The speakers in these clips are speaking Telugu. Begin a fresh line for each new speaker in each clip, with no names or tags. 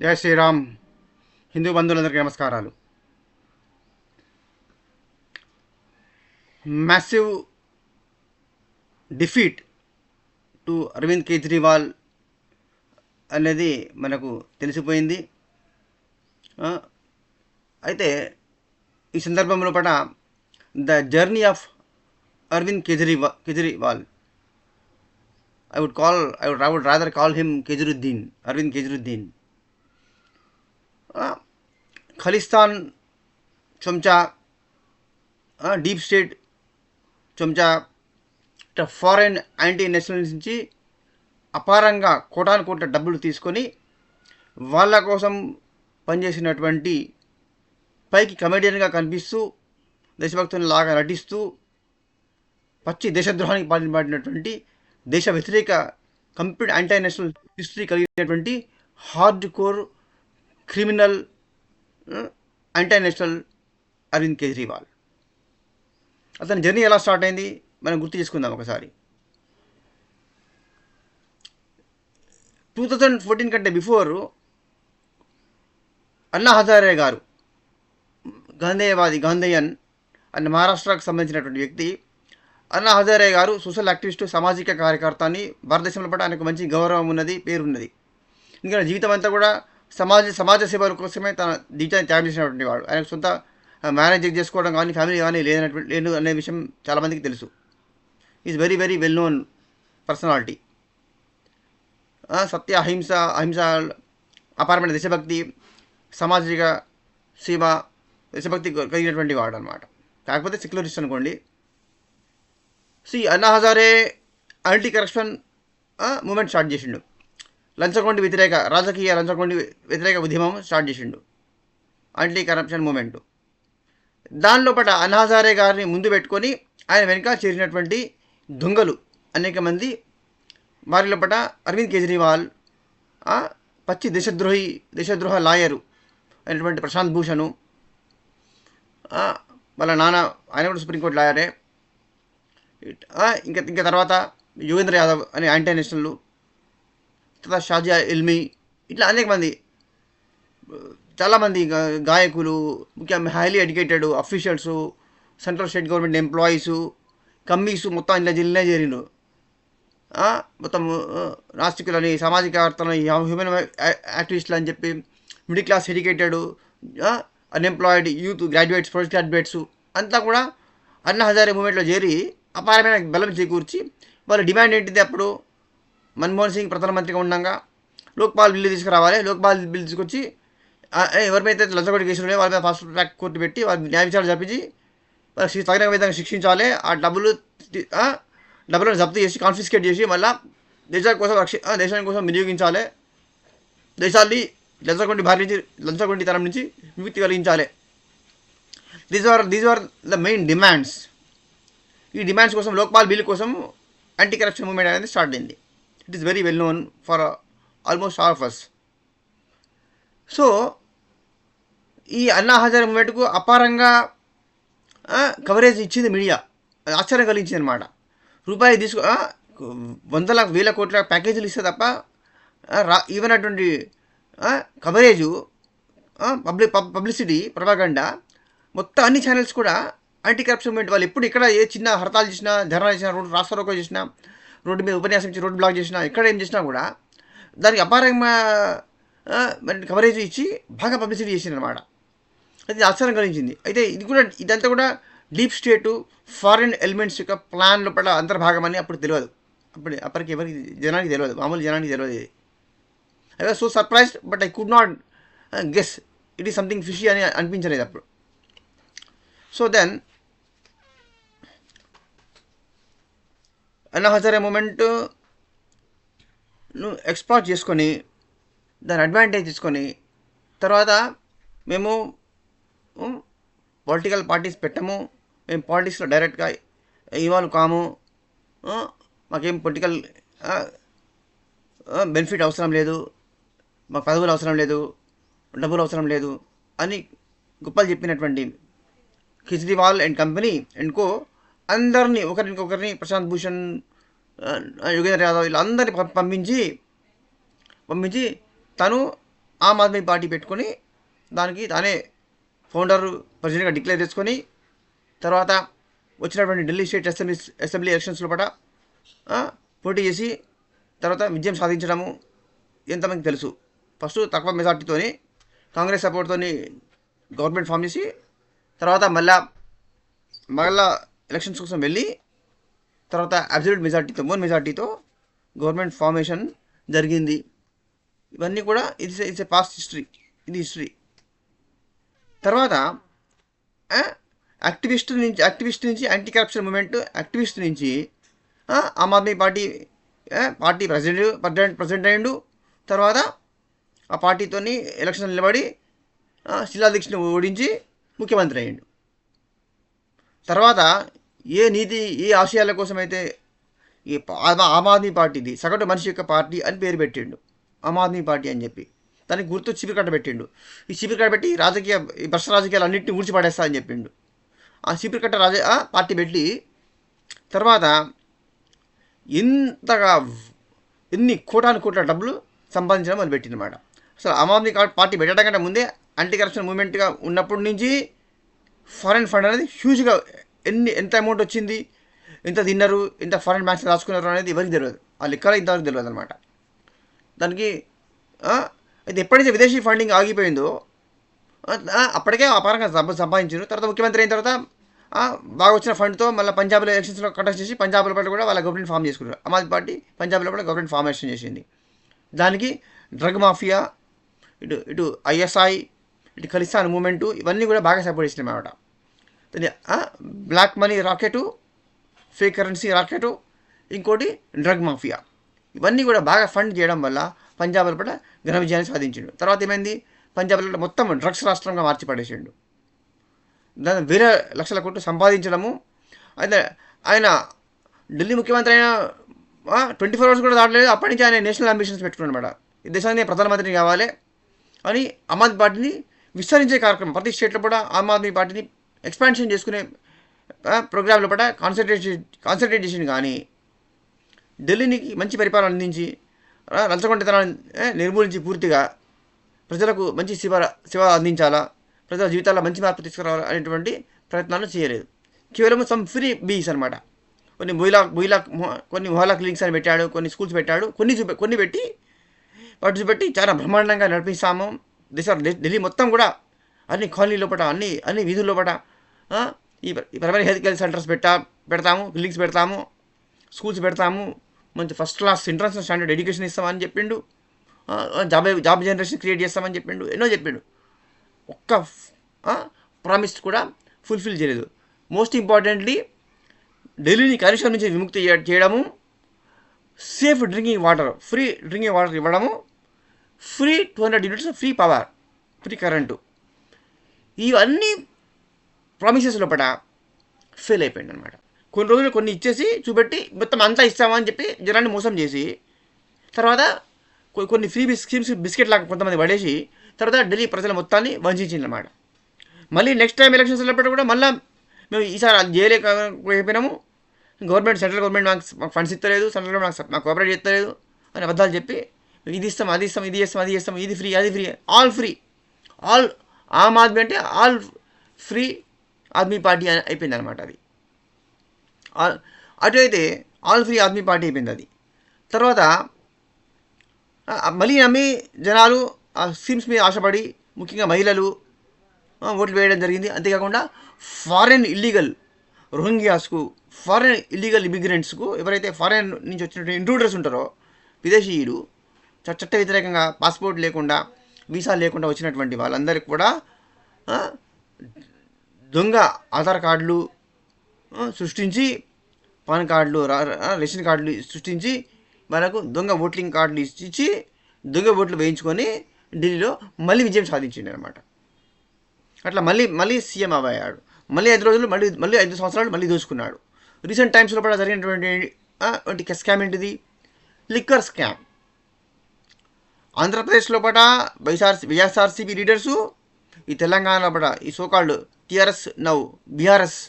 జై శ్రీరామ్. హిందూ బంధువులందరికీ నమస్కారాలు. Massive defeat to Arvind Kejriwal అనేది మనకు తెలిసిపోయింది. అయితే ఈ సందర్భంలో పట the journey of Arvind Kejriwal I would rather call him Kejruddin, Arvind Kejruddin. Khalistan చెంచా, డీప్ స్టేట్ చెంచా, ఫారెన్ యాంటీ నేషనలిస్ట్ నుంచి అపారంగా కోటాను కోట్ల డబ్బులు తీసుకొని వాళ్ళ కోసం పనిచేసినటువంటి, పైకి కమెడియన్గా కనిపిస్తూ దేశభక్తుని లాగా నటిస్తూ పచ్చి దేశద్రోహానికి పాల్పడినటువంటి, దేశ వ్యతిరేక కంప్లీట్ యాంటీ నేషనల్ హిస్టరీ కలిగినటువంటి hard core criminal anti national Arvind Kejriwal. అతని జర్నీ ఎలా స్టార్ట్ అయింది మనం గుర్తు చేసుకుందాం ఒకసారి. 2014 కంటే బిఫోర్ అన్నా హజారే గారు, గాంధేయన్ అన్న మహారాష్ట్రకు సంబంధించినటువంటి వ్యక్తి. అన్నా హజారే గారు సోషల్ యాక్టివిస్టు, సామాజిక కార్యకర్త. భారతదేశంలో పట్ల ఆయనకు మంచి గౌరవం ఉన్నది, పేరున్నది. ఎందుకంటే జీవితం అంతా కూడా సమాజ సేవల కోసమే తన జీవితాన్ని త్యాగం చేసినటువంటి వాడు. ఆయనకు సొంత మ్యారేజ్ చేసుకోవడం కానీ, ఫ్యామిలీ కానీ లేదు అనే విషయం చాలామందికి తెలుసు. Is very very well known personality. సత్య, అహింస అపారమైన దేశభక్తి, సామాజిక సేవ, దేశభక్తి కలిగినటువంటి వాడు అనమాట. కాకపోతే సెక్యులరిస్ట్ అనుకోండి. Anna Hazare anti corruption movement start చేసిండు. రాజకీయ లంచగొండి వ్యతిరేక ఉద్యమం స్టార్ట్ చేసిండు, యాంటీ కరప్షన్ మూమెంట్. దానిలో పట అన్నా హజారే గారిని ముందు పెట్టుకొని ఆయన వెనుక చేరినటువంటి దొంగలు అనేక మంది. వారిలో పట అరవింద్ కేజ్రీవాల్, పచ్చి దేశద్రోహ లాయరు అయినటువంటి ప్రశాంత్ భూషణ్, వాళ్ళ నాన్న ఆయన కూడా సుప్రీంకోర్టు లాయరే. ఇంకా తర్వాత యోగేంద్ర యాదవ్ అనే యాంటీ నేషనల్, తర్వాత షాజియా ఎల్మి, ఇట్లా అనేక మంది, చాలామంది గాయకులు, ముఖ్యంగా highly educated officials, central state government employees, కమ్మీసు మొత్తం ఇలా చేరిండు. మొత్తం నాస్తికులని, సామాజికవేత్తలని, హ్యూమన్ యాక్టివిస్టులు అని చెప్పి, middle class educated, unemployed youth, graduates, post graduates అంతా కూడా అన్నా హజారే మూమెంట్లో చేరి అపారమైన బలం చేకూర్చి, వాళ్ళ డిమాండ్ ఏంటిది? అప్పుడు మన్మోహన్ సింగ్ ప్రధానమంత్రిగా ఉండగా లోక్పాల్ బిల్లు తీసుకురావాలి. లోక్పాల్ బిల్లు తీసుకొచ్చి ఎవరిమైతే లంచగొండి కేసులు ఉన్నాయో వాళ్ళ మీద ఫాస్ట్ ట్రాక్ కోర్టు పెట్టి వాళ్ళ న్యాయ విచారణ జరిపించి వాళ్ళకి తగిన విధంగా శిక్షించాలి. ఆ డబ్బులను జప్తు చేసి, కాన్ఫిస్కేట్ చేసి మళ్ళీ దేశాని కోసం వినియోగించాలి. దేశాన్ని లంచగొండితనం నుంచి విముక్తి కలిగించాలి. These are the main demands. ఈ డిమాండ్స్ కోసం, లోక్పాల్ బిల్ కోసం యాంటీ కరప్షన్ మూవ్మెంట్ అనేది స్టార్ట్ అయింది. It is very well known for almost all of us. So ఈ అన్నా హజారే మూవ్మెంట్కు అపారంగా కవరేజ్ ఇచ్చింది మీడియా. అది ఆశ్చర్యం కలిగించింది అనమాట. రూపాయలు వందల వేల కోట్ల ప్యాకేజీలు ఇస్తే తప్ప ఇవ్వనటువంటి కవరేజు, పబ్లిసిటీ, ప్రొపగండా మొత్తం అన్ని ఛానల్స్ కూడా యాంటీ కరప్షన్ మూవ్మెంట్ వాళ్ళు ఎప్పుడు ఇక్కడ ఏ చిన్న హర్తాలు చేసినా, ధర్నా చేసినా, రాష్ట్ర రోకో చేసినా, రోడ్డు మీద ఉపన్యాసం ఇచ్చి రోడ్డు బ్లాక్ చేసినా, ఎక్కడ ఏం చేసినా కూడా దానికి అపారంగా కవరేజ్ ఇచ్చి బాగా పబ్లిసిటీ చేసిందనమాట. అది ఆశ్చర్యం కలిగించింది. అయితే ఇదంతా కూడా డీప్ స్టేటు, ఫారిన్ ఎలిమెంట్స్ యొక్క ప్లాన్ లోపల అంతర్భాగం అని అప్పుడు తెలియదు. అప్పటికి ఎవరికి జనానికి తెలియదు, మామూలు జనానికి తెలియదు. ఇది I was so surprised, but I could not guess it is something fishy అని అనిపించలేదు అప్పుడు. So then Anna Hazare మూమెంట్ను exploit చేసుకొని, దాని అడ్వాంటేజ్ తీసుకొని, తర్వాత మేము పొలిటికల్ పార్టీస్ పెట్టము, మేము పాలిటిక్స్లో డైరెక్ట్గా ఇన్వాల్వ్ కాము, మాకేం పొలిటికల్ బెనిఫిట్ అవసరం లేదు, మాకు పదవులు అవసరం లేదు, డబ్బులు అవసరం లేదు అని గొప్పలు చెప్పినటువంటి Kejriwal and company and co అందరినీ, ఒకరిని ప్రశాంత్ భూషణ్, యోగేంద్ర యాదవ్ వీళ్ళందరినీ పంపించి తను ఆమ్ ఆద్మీ పార్టీ పెట్టుకొని దానికి తానే ఫౌండర్ ప్రెసిడెంట్గా డిక్లేర్ చేసుకొని తర్వాత వచ్చినటువంటి ఢిల్లీ స్టేట్ అసెంబ్లీ ఎలక్షన్స్ లోపల పోటీ చేసి తర్వాత విజయం సాధించడము ఎంతమందికి తెలుసు. ఫస్ట్ తక్కువ మెజార్టీతోని కాంగ్రెస్ సపోర్ట్తోని గవర్నమెంట్ ఫామ్ చేసి తర్వాత మళ్ళా ఎలక్షన్స్ కోసం వెళ్ళి తర్వాత అబ్సల్యూట్ మెజార్టీతో మెజార్టీతో గవర్నమెంట్ ఫార్మేషన్ జరిగింది. ఇవన్నీ కూడా ఇట్స్ ఏ పాస్ట్ హిస్టరీ, ఇది హిస్టరీ. తర్వాత యాక్టివిస్ట్ నుంచి యాంటీ కరప్షన్ మూమెంట్ యాక్టివిస్ట్ నుంచి ఆమ్ ఆద్మీ పార్టీ ప్రెసిడెంట్ అయ్యిండు. తర్వాత ఆ పార్టీతోని ఎలక్షన్ నిలబడి శీలా దీక్షను ఓడించి ముఖ్యమంత్రి అయ్యిండు. తర్వాత ఏ ఆశయాల కోసమైతే ఈ ఆమ్ ఆద్మీ పార్టీది సగటు మనిషి యొక్క పార్టీ అని పేరు పెట్టిండు, ఆమ్ ఆద్మీ పార్టీ అని చెప్పి. దానికి గుర్తు చీపిరి కట్ట పెట్టిండు. ఈ చీపిరి కట్ట పెట్టి ఈ భ్రష్ట రాజకీయాలు అన్నింటినీ ఊడ్చిపడేస్తా అని చెప్పిండు. ఆ చీపిరి కట్ట పార్టీ పెట్టి తర్వాత ఎన్ని కోట్ల డబ్బులు సంపాదించడం మొదలుపెట్టిందన్నమాట. అసలు ఆమ్ ఆద్మీ పార్టీ పెట్టడం కంటే ముందే యాంటీ కరప్షన్ మూవ్మెంట్గా ఉన్నప్పటి నుంచి ఫారెన్ ఫండ్ అనేది హ్యూజ్గా ఎంత అమౌంట్ వచ్చింది, ఎంత తిన్నారు, ఎంత ఫారెన్ బ్యాంక్స్ రాసుకున్నారు అనేది ఎవరికి తెలియదు. ఆ లెక్కలో ఇంతవరకు తెలియదు అనమాట. దానికి అయితే ఎప్పుడైతే విదేశీ ఫండింగ్ ఆగిపోయిందో అప్పటికే అపారంగా సంపాదించారు. తర్వాత ముఖ్యమంత్రి అయిన తర్వాత బాగా వచ్చిన ఫండ్తో మళ్ళీ పంజాబ్లో ఎలక్షన్స్లో కండక్ట్ చేసి పంజాబ్లో పట్ల కూడా వాళ్ళ గవర్నమెంట్ ఫామ్ చేసుకున్నారు. ఆమ్ ఆద్మీ పార్టీ పంజాబ్లో కూడా గవర్నమెంట్ ఫార్మేషన్ చేసింది. దానికి డ్రగ్ మాఫియా, ఇటు ఐఎస్ఐ, ఇటు ఖలిస్తాన్ మూమెంటు ఇవన్నీ కూడా బాగా సపోర్ట్ చేసినాయి అన్నమాట. Black money rocket, fake currency rocket, ఇంకోటి డ్రగ్ మాఫియా, ఇవన్నీ కూడా బాగా ఫండ్ చేయడం వల్ల పంజాబ్లో కూడా ఘన విజయాన్ని సాధించిండు. తర్వాత ఏమైంది, పంజాబ్లో మొత్తం డ్రగ్స్ రాష్ట్రంగా మార్చి పడేసిండు. దాని వేల లక్షల కోట్లు సంపాదించడము. అయితే ఆయన ఢిల్లీ ముఖ్యమంత్రి అయిన 24 hours కూడా దాటలేదు. అప్పటి నుంచి ఆయన నేషనల్ అంబిషన్స్ పెట్టుకున్నాడు అన్నమాట. ఈ దేశానికి ప్రధానమంత్రి కావాలి అని ఆమ్ ఆద్మీ పార్టీని విస్తరించే కార్యక్రమం, ప్రతి స్టేట్లో కూడా ఆమ్ ఆద్మీ పార్టీని ఎక్స్పాన్షన్ చేసుకునే ప్రోగ్రాంలో కూడా కాన్సన్ట్రేట్ చేసింది. కానీ ఢిల్లీకి మంచి పరిపాలన అందించి లంచగొండితనాన్ని నిర్మూలించి పూర్తిగా ప్రజలకు మంచి సేవ అందించాలా, ప్రజల జీవితాల్లో మంచి మార్పు తీసుకురావాలి అనేటువంటి ప్రయత్నాలు చేయలేదు. కేవలం సమ్ ఫ్రీ బీస్ అనమాట. కొన్ని మొహల్లా క్లినిక్స్ అని పెట్టాడు, కొన్ని స్కూల్స్ పెట్టాడు, కొన్ని పెట్టి వాటి చూపెట్టి చాలా బ్రహ్మాండంగా నడిపిస్తాము. ఢిల్లీ మొత్తం కూడా అన్ని కాలనీ లోపల అన్ని వీధుల లోపల ఈ ప్రైమరీ హెల్త్ కేర్ సెంటర్స్ పెడతాము, క్లినిక్స్ పెడతాము, స్కూల్స్ పెడతాము, మంచి first class international standard education ఇస్తామని చెప్పిండు. జాబ్ జనరేషన్ క్రియేట్ చేస్తామని చెప్పిండు, ఎన్నో చెప్పిండు. ఒక్క ప్రామిస్ కూడా ఫుల్ఫిల్ చేయలేదు. మోస్ట్ ఇంపార్టెంట్లీ ఢిల్లీని కలుషితం నుంచి విముక్తి చేయడము, safe drinking water, free drinking water ఇవ్వడము, free 200 units free power, free current, ఇవన్నీ ప్రామిసెస్ లోపల ఫెయిల్ అయిపోయింది అనమాట. కొన్ని రోజులు కొన్ని ఇచ్చేసి చూపెట్టి మొత్తం అంతా ఇస్తామని చెప్పి జనాన్ని మోసం చేసి తర్వాత కొన్ని ఫ్రీ బిస్కెట్ లాగా కొంతమంది పడేసి తర్వాత ఢిల్లీ ప్రజల మొత్తాన్ని వంచింది అనమాట. మళ్ళీ నెక్స్ట్ టైం ఎలక్షన్స్ వెళ్ళినప్పుడు కూడా మళ్ళీ మేము ఈసారి అది చేయలేకపోయినాము, సెంట్రల్ గవర్నమెంట్ మాకు ఫండ్స్ ఇస్తలేదు, సెంట్రల్ గవర్నమెంట్ మాకు కోఆపరేట్ చేస్తలేదు అని అబద్ధాలు చెప్పి ఇది ఇస్తాం, అది ఇస్తాం, ఇది చేస్తాం, అది చేస్తాం, ఇది ఫ్రీ, అది free, all free, all Aam Aadmi అంటే ఆల్ ఫ్రీ ఆద్మీ పార్టీ అయిపోయింది అనమాట. అది అటు అయితే ఆల్ ఫ్రీ ఆద్మీ పార్టీ అయిపోయింది. అది తర్వాత మళ్ళీ నమ్మి జనాలు ఆ స్కీమ్స్ మీద ఆశపడి ముఖ్యంగా మహిళలు ఓట్లు వేయడం జరిగింది. అంతేకాకుండా ఫారెన్ ఇల్లీగల్ రోహింగ్యాస్కు, ఫారెన్ ఇల్లీగల్ ఇమిగ్రెంట్స్కు, ఎవరైతే ఫారెన్ నుంచి వచ్చినటువంటి ఇంట్రూడర్స్ ఉంటారో విదేశీయులు, చట్ట వ్యతిరేకంగా పాస్పోర్ట్ లేకుండా వీసా లేకుండా వచ్చినటువంటి వాళ్ళందరికీ కూడా దొంగ ఆధార్ కార్డులు సృష్టించి, పాన్ కార్డులు, రేషన్ కార్డులు సృష్టించి వాళ్ళకు దొంగ ఓటింగ్ కార్డులు ఇచ్చి దొంగ ఓట్లు వేయించుకొని ఢిల్లీలో మళ్ళీ విజయం సాధించింది అనమాట. అట్లా మళ్ళీ సీఎం అయ్యాడు. మళ్ళీ 5 రోజులు మళ్ళీ 5 సంవత్సరాలు మళ్ళీ దోచుకున్నాడు. రీసెంట్ టైమ్స్లో కూడా జరిగినటువంటి స్కామ్ ఏంటిది, లిక్కర్ స్కామ్. ఆంధ్రప్రదేశ్లో పట వైఎస్ఆర్సీపీ లీడర్సు, ఈ తెలంగాణలో పట ఈ సోకాల్డ్ టీఆర్ఎస్ నౌ బీఆర్ఎస్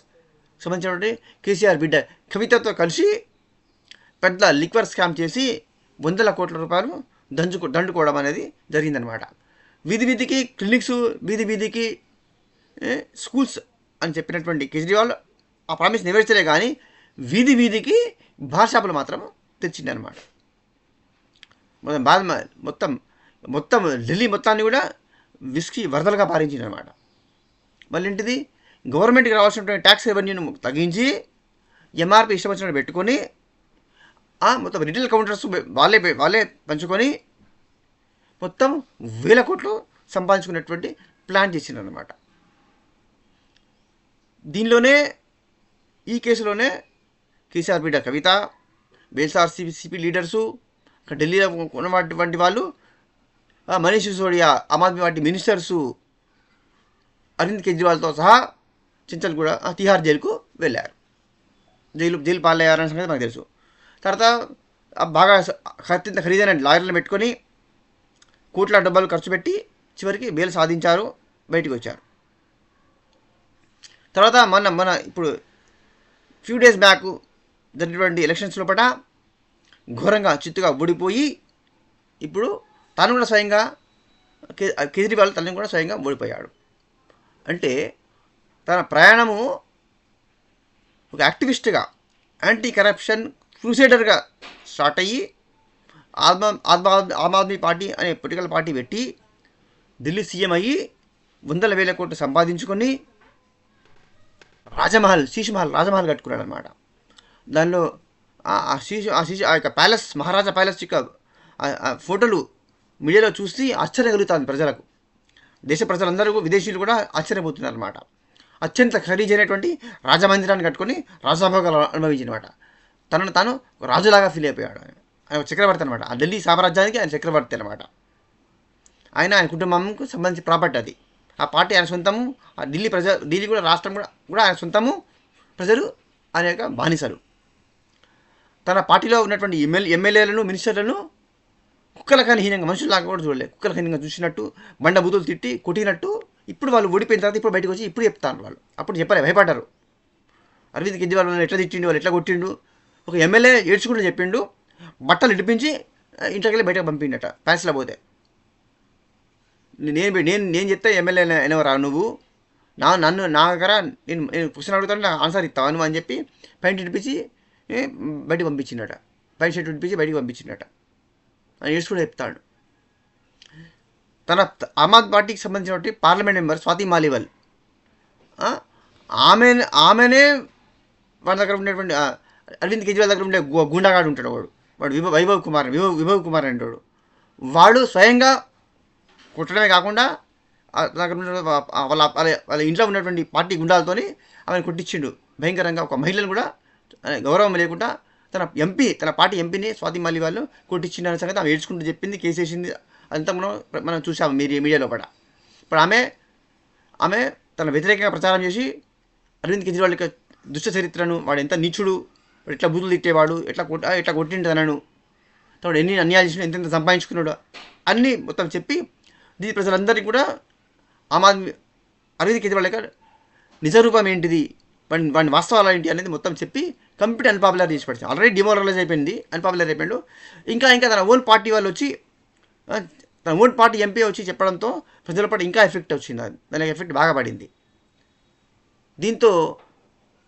సంబంధించినటువంటి కేసీఆర్ బిడ్డ కవితతో కలిసి పెద్ద లిక్వర్ స్కామ్ చేసి 100 కోట్ల రూపాయలు దండుకోవడం అనేది జరిగిందనమాట. వీధి వీధికి క్లినిక్స్, వీధి వీధికి స్కూల్స్ అని చెప్పినటువంటి కేజ్రీవాల్ ఆ ప్రామిస్ నెరవేర్చలే కానీ వీధి వీధికి బార్ షాపులు మాత్రం తెచ్చిండనమాట. మొత్తం మొత్తం ఢిల్లీ మొత్తాన్ని కూడా విస్కీ వరదలుగా పారించిందనమాట. మళ్ళీ ఏంటిది, గవర్నమెంట్కి రావాల్సినటువంటి ట్యాక్స్ రెవెన్యూను తగ్గించి ఎంఆర్పి ఇష్టం వచ్చినట్టు పెట్టుకొని మొత్తం రిటైల్ కౌంటర్స్ వాళ్ళే పంచుకొని మొత్తం 1000 కోట్లు సంపాదించుకున్నటువంటి ప్లాన్ చేసిందనమాట. దీనిలోనే ఈ కేసులోనే కేసీఆర్ బిడ్డ కవిత, వైఎస్ఆర్సీపీ లీడర్సు, ఢిల్లీలో ఉన్నటువంటి వాళ్ళు, మనీష్ సిసోడియా ఆమ్ ఆద్మీ పార్టీ మినిస్టర్సు, అరవింద్ కేజ్రీవాల్తో సహా చించల్ కూడా తిహార్ జైలుకు వెళ్ళారు. జైలు పాలయ్యారనే సంగతి మనకు తెలుసు. తర్వాత బాగా అత్యంత ఖరీదైన లాయర్లను పెట్టుకొని కోట్ల డబ్బులు ఖర్చు పెట్టి చివరికి బెయిల్ సాధించారు, బయటకు వచ్చారు. తర్వాత మన ఇప్పుడు ఫ్యూ డేస్ బ్యాక్ జరిగినటువంటి ఎలక్షన్స్ లోపల ఘోరంగా చిత్తుగా ఓడిపోయి ఇప్పుడు తను కూడా స్వయంగా కేజ్రీవాల్ తనని కూడా స్వయంగా ఓడిపోయాడు. అంటే తన ప్రయాణము ఒక యాక్టివిస్ట్గా, యాంటీ కరప్షన్ క్రూసేడర్గా స్టార్ట్ అయ్యి ఆమ్ ఆద్మీ పార్టీ అనే పొలిటికల్ పార్టీ పెట్టి ఢిల్లీ సీఎం అయ్యి 100,000 కోట్లు సంపాదించుకొని శీష్ మహల్ కట్టుకున్నాడు అనమాట. దానిలో ఆ యొక్క ప్యాలెస్, మహారాజా ప్యాలెస్ యొక్క ఫోటోలు మీడియాలో చూసి ఆశ్చర్యం కలుగుతుంది ప్రజలకు. దేశ ప్రజలందరూ, విదేశీయులు కూడా ఆశ్చర్యపోతున్నారు అనమాట. అత్యంత ఖరీదైనటువంటి రాజమందిరాన్ని కట్టుకొని రాజభోగాలు అనుభవించినమాట. తనను తాను రాజులాగా ఫీల్ అయిపోయాడు. ఆయన చక్రవర్తి అనమాట. ఆ ఢిల్లీ సామ్రాజ్యానికి ఆయన చక్రవర్తి అనమాట. ఆయన కుటుంబంకు సంబంధించిన ప్రాపర్టీ అది. ఆ పార్టీ ఆయన సొంతము, ఆ ఢిల్లీ కూడా రాష్ట్రం కూడా ఆయన సొంతము, ప్రజలు ఆయన యొక్క బానిసలు. తన పార్టీలో ఉన్నటువంటి ఎమ్మెల్యేలను, మినిస్టర్లను కుక్కలకని హీనంగా, మనుషుల్లాగా కూడా చూడలేదు, కుక్కల హీనంగా చూసినట్టు, బండ బూతులు తిట్టి కొట్టినట్టు. ఇప్పుడు వాళ్ళు ఓడిపోయిన తర్వాత ఇప్పుడు బయటకు వచ్చి ఇప్పుడు చెప్తారు వాళ్ళు. అప్పుడు చెప్పలే, భయపడ్డారు. అరవింద్ కేజ్రీవాల్ వాళ్ళు ఎట్లా తిట్టిండు, వాళ్ళు ఎట్లా కొట్టిండు. ఒక ఎమ్మెల్యే ఏడ్చుకుంటూ చెప్పిండు, బట్టలు ఇడిపించి ఇంట్లోకి వెళ్ళి బయటకు పంపిండట ప్యాన్స్లో పోతే. నేను చెప్తే ఎమ్మెల్యే అయినవరా నువ్వు, నా దగ్గర నేను క్వశ్చన్ అడుగుతాను, నాకు ఆన్సర్ ఇస్తావా నువ్వు అని చెప్పి ప్యాంట్ ఇడిపించి బయటకు పంపించిండట. ప్యాంట్ షర్ట్ ఇడిపించి బయటకు పంపించిండట అని ఏడ్చుకుంటూ చెప్తాడు. తన ఆమ్ ఆద్మీ పార్టీకి సంబంధించినటువంటి పార్లమెంట్ మెంబర్ స్వాతి మాలివాల్, ఆమెనే వాడి దగ్గర ఉండేటువంటి అరవింద్ కేజ్రీవాల్ దగ్గర ఉండే గుండాగాడు ఉంటాడు, వాడు వైభవ్ కుమార్ అంటాడు. వాడు స్వయంగా కుట్టడమే కాకుండా దగ్గర వాళ్ళ ఇంట్లో ఉన్నటువంటి పార్టీ గుండాలతోని ఆమెను కొట్టించిండు భయంకరంగా. ఒక మహిళను కూడా గౌరవం లేకుండా తన పార్టీ ఎంపీని స్వాతి మాలివాల్ కొట్టించిండు అనే సంగతి ఆమె ఏడ్చుకుంటూ చెప్పింది, కేసు వేసింది. అంతా మనం చూసాము మీడియాలో కూడా. ఇప్పుడు ఆమె తన వ్యతిరేకంగా ప్రచారం చేసి అరవింద్ కేజ్రీవాల్ యొక్క దుష్ట చరిత్రను, వాడు ఎంత నీచుడు, వాడు ఎట్లా బూతులు తిట్టేవాడు, ఎట్లా కొట్టిండు తనను, తను ఎన్ని అన్యాయాలు చేసినా ఎంతెంత సంపాదించుకున్నాడు అన్నీ మొత్తం చెప్పి దీని ప్రజలందరికీ కూడా అరవింద్ కేజ్రీవాల్ యొక్క నిజరూపం ఏంటిది, వాడి వాస్తవాలు ఏంటి అనేది మొత్తం చెప్పి కంప్లీట్ అన్పాపులర్ చేసి పడుతుంది. ఆల్రెడీ డిమోరలైజ్ అయిపోయింది, అన్పాపులర్ అయిపోయాడు. ఇంకా తన ఓన్ పార్టీ వాళ్ళు వచ్చి, తన ఓన్ పార్టీ ఎంపీ వచ్చి చెప్పడంతో ప్రజల పట్ల ఇంకా ఎఫెక్ట్ వచ్చింది. దానికి ఎఫెక్ట్ బాగా పడింది. దీంతో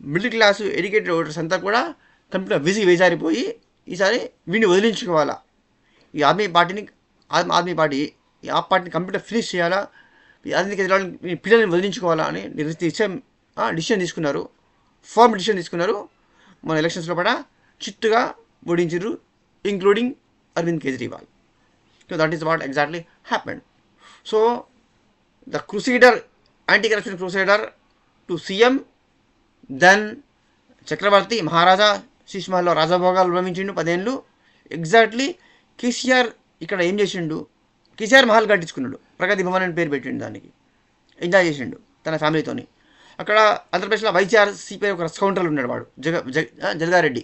మిడిల్ క్లాసు ఎడ్యుకేటెడ్ ఓటర్స్ అంతా కూడా కంప్లీట్గా వేజారిపోయి ఈసారి వీడిని వదిలించుకోవాలా, ఈ ఆద్మీ పార్టీని కంప్లీట్గా ఫినిష్ చేయాలా, అరవింద్ కేజ్రీవాల్ పిల్లల్ని వదిలించుకోవాలా అని డిసిషన్ తీసుకున్నారు. ఫార్మ్ డిసిషన్ తీసుకున్నారు. మన ఎలక్షన్స్లో కూడా చిత్తుగా ఓడించారు, including Arvind Kejriwal. So that is what exactly happened. So the anti-corruption crusader to CM, then చక్రవర్తి మహారాజా శీష్ మహల్లో రాజభోగాలు అనుభవించిండు 10 ఏళ్ళు. ఎగ్జాక్ట్లీ కేసీఆర్ ఇక్కడ ఏం చేసిండు, కేసీఆర్ మహల్ కట్టించుకున్నాడు, ప్రగతి భవన్ అని పేరు పెట్టిండు, దానికి ఎంజాయ్ చేసిండు తన ఫ్యామిలీతోని. అక్కడ ఆంధ్రప్రదేశ్లో వైసీఆర్సీపీ ఒక కౌంటర్లు ఉన్నాడు, వాడు జగదారెడ్డి.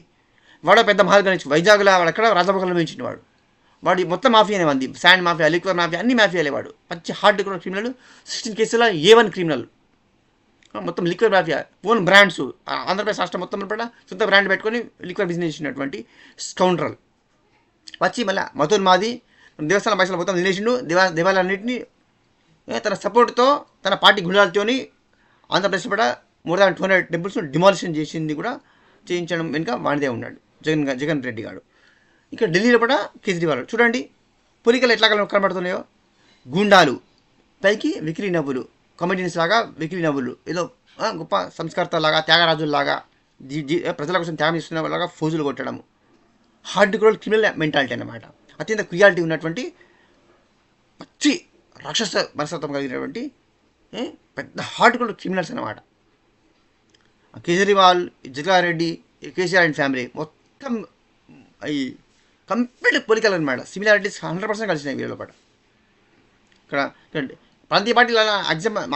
వాడు పెద్ద మహల్ కట్టించు, వైజాగ్లో వాడు అక్కడ రాజభోగాలు అనుభవించిండు. వాడు మొత్తం మాఫియానే ఉంది, శాండ్ మాఫియా, లిక్వర్ మాఫియా, అన్ని మాఫియాలే. వాడు పచ్చి హార్డ్ క్రిమినల్, 16 కేసుల A1 క్రిమినల్, మొత్తం liquor mafia. Own brands, Andhra Pradesh రాష్ట్రం మొత్తం పడ సొంత బ్రాండ్ పెట్టుకొని లిక్వర్ బిజినెస్ చేసినటువంటి స్కౌండ్రల్ వచ్చి మళ్ళీ మతోన్మాది దేవస్థానం పైసలు మొత్తం నిలేసిండు, దేవాలయాలన్నింటినీ తన సపోర్ట్తో తన పార్టీ గుండాలతోని ఆంధ్రప్రదేశ్ పడ మోర్ దాన్ 200 టెంపుల్స్ డిమాలిషన్ చేసింది కూడా చేయించడం వెనుక వాడిదే ఉన్నాడు జగన్ రెడ్డి గారు. ఇక్కడ ఢిల్లీలో కూడా కేజ్రీవాల్ చూడండి పొలికలు ఎట్లా కనబడుతున్నాయో. గుండాలు పైకి వెకిలి నవ్వులు, కామెడియన్స్ లాగా వెకిలి నవ్వులు, ఏదో గొప్ప సంస్కర్తలాగా త్యాగరాజుల్లాగా ప్రజల కోసం త్యాగం చేస్తున్న వాళ్ళగా ఫోజులు కొట్టడము. హార్డ్ కోర్ క్రిమినల్ మెంటాలిటీ అన్నమాట. అత్యంత క్రియాలిటీ ఉన్నటువంటి పచ్చి రాక్షస మనస్తత్వం కలిగినటువంటి పెద్ద హార్డ్ కోర్ క్రిమినల్స్ అన్నమాట. కేజ్రీవాల్, జగ్గారెడ్డి, కేసీఆర్ అండ్ ఫ్యామిలీ మొత్తం ఈ కంప్లీట్ పొలికలు అనమాట. సిమిలారిటీస్ 100% కలిసినాయి వీళ్ళ పాటు. ఇక్కడ ప్రాంతీయ పార్టీలు అలా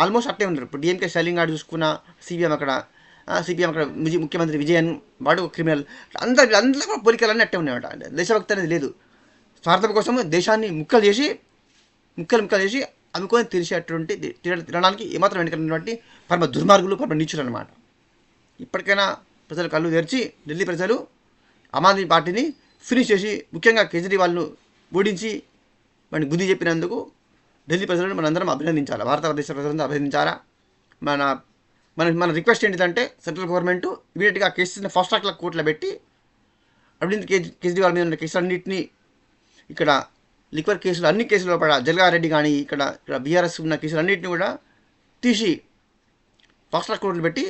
ఆల్మోస్ట్ అట్టే ఉన్నారు. ఇప్పుడు డిఎంకే స్టాలిన్ గారు చూసుకున్న సిపిఎం అక్కడ ముఖ్యమంత్రి విజయన్ వాడు క్రిమినల్, అందరూ కూడా పోలికలన్నీ అట్టే ఉన్నాయన్నమాట. దేశభక్తి అనేది లేదు. స్వార్థం కోసం దేశాన్ని ముక్కలు చేసి అమ్ముకొని తినడానికి ఏమాత్రం వెనుకటువంటి పరమ దుర్మార్గులు, పరమ నీచులు అనమాట. ఇప్పటికైనా ప్రజలు కళ్ళు తెరిచి ఢిల్లీ ప్రజలు ఆమ్ ఆద్మీ పార్టీని ఫినిష్ చేసి ముఖ్యంగా కేజ్రీవాల్ను ఓడించి వాడిని బుద్ధి చెప్పినందుకు ఢిల్లీ ప్రజలను మనందరం అభినందించాలి. భారతదేశ ప్రజలందరూ అభినందించాలా. మన రిక్వెస్ట్ ఏంటిదంటే సెంట్రల్ గవర్నమెంట్ ఇమీడియట్గా కేసుని ఫాస్ట్ ట్రాక్ల కోర్టులో పెట్టి అరవింద్ కేజ్రీవాల్ మీద ఉన్న కేసులన్నింటినీ, ఇక్కడ లిక్వర్ కేసులు అన్ని కేసుల్లో పడ జగ్గారెడ్డి కానీ ఇక్కడ బీఆర్ఎస్ ఉన్న కేసులన్నింటినీ కూడా తీసి ఫాస్ట్ ట్రాక్ కోర్టులు పెట్టి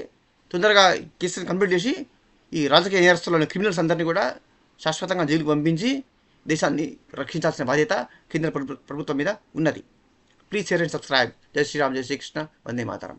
తొందరగా కేసులను కంప్లీట్ చేసి ఈ రాజకీయ నేరస్తులను క్రిమినల్స్ అందరినీ కూడా శాశ్వతంగా జైలుకు పంపించి దేశాన్ని రక్షించాల్సిన బాధ్యత కేంద్ర ప్రభుత్వం మీద ఉన్నది. Please share and subscribe. జై శ్రీరామ్, జై శ్రీకృష్ణ, వందే మాతరం.